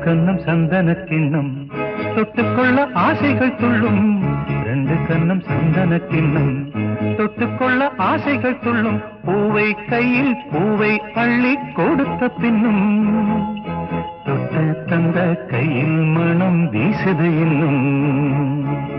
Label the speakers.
Speaker 1: கண்ணம் சந்தன கிண்ணம் தொட்டுக்கொள்ள ஆசைகள் துள்ளும். ரெண்டு கண்ணம் சந்தன கிண்ணம் தொட்டுக்கொள்ள ஆசைகள் துள்ளும். பூவை கையில் பூவை அள்ளி கொடுத்த பின்னும் தொட்ட தந்த கையில் மனம் வீசுது இன்னும்.